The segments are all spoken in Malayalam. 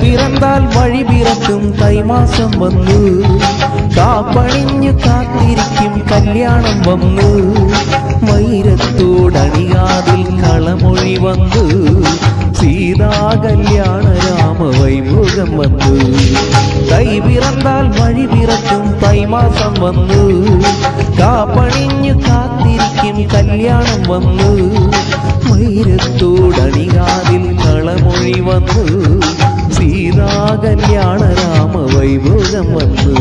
പിറന്താൽ വഴി പിറക്കും തൈമാസം വന്നു കാപ്പണിഞ്ഞു കാത്തിരിക്കും കല്യാണം വന്നു മൈരത്തോടണിയാതിൽ കളമൊഴി വന്നു സീതാ കല്യാണ രാമവൈഭോഗം വന്നു തൈ പിറന്താൽ വഴി പിറക്കും തൈമാസം വന്നു കാപ്പണിഞ്ഞു കാത്തിരിക്കും കല്യാണം വന്നു മൈരത്തോടണിയാതിൽ കളമൊഴി വന്നു സീതാ കല്യാണ രാമവൈഭോഗം വന്നു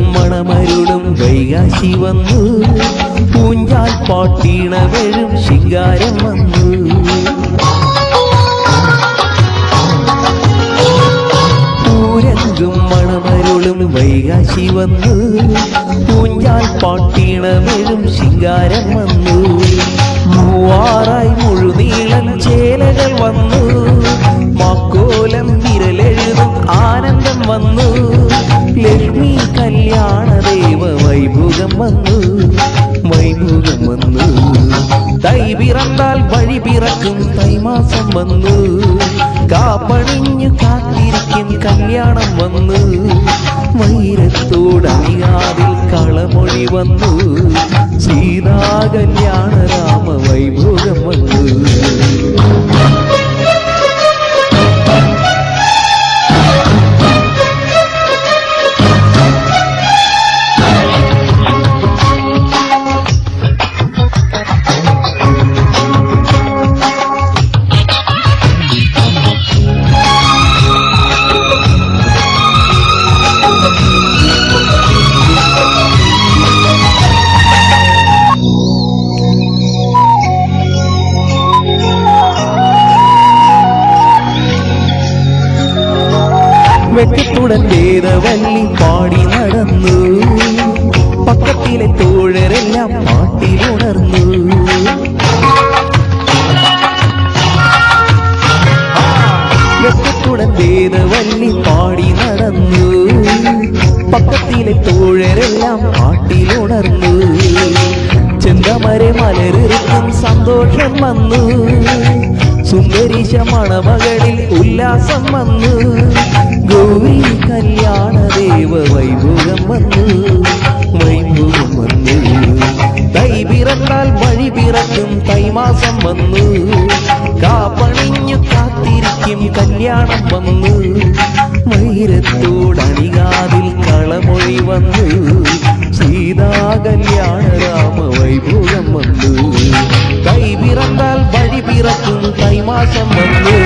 മണമരുളും വൈകാശി വന്നു പൂഞ്ചാൽ പാട്ടീണവഴും ശിങ്കാരം വന്നു പൂരങ്കും മണമരുളും വൈകാശി വന്നു പൂഞ്ചാൽ പാട്ടീണവഴും ശിങ്കാരം വന്നു മൂവാറായി മുഴുനീളൻ ചേലകൾ വന്നു മാക്കോലം വിരലെഴുതും ആനന്ദം വന്നു ലക്ഷ്മി കല്യാണ ദേവ വൈഭോഗം വന്നു വൈഭോഗം വന്നു തൈ പിറന്താൽ വഴി പിറക്കും തൈമാസം വന്നു കാപ്പണിഞ്ഞു കാത്തിരിക്കും കല്യാണം വന്നു മൈരത്തോടണിയാതിൽ കളമൊഴി വന്നു സീതാ കല്യാണ രാമ വൈഭോഗം വന്നു വെട്ടിത്തുടൻ വേദവല്ലി പാടി നടന്നു പക്കത്തിലെ തോഴരെല്ലാം പാട്ടിലുണർന്നു വെട്ടിത്തുടൻ വേദവല്ലി പാടി നടന്നു പക്കത്തിലെ തോഴരെല്ലാം പാട്ടിലുണർന്നു ചെന്തമരെ മലരിറുക്കും സന്തോഷം വന്നു സുന്ദരീശ മണമകളിൽ ഉല്ലാസം വന്നു ഗൗരി കല്യാണ ദേവ വൈഭോഗം വന്നു വൈഭോഗം വന്നു തൈ പിറന്താൽ വഴി പിറക്കും തൈമാസം വന്നു കാപ്പണിഞ്ഞു കാത്തിരിക്കും കല്യാണം വന്നു മൈരത്തോടണികാതിൽ കളമൊഴി വന്നു സീതാ കല്യാണ രാമ വൈഭോഗം വന്നു തൈ പിറന്താൽ വഴി പിറക്കും തൈമാസം വന്നു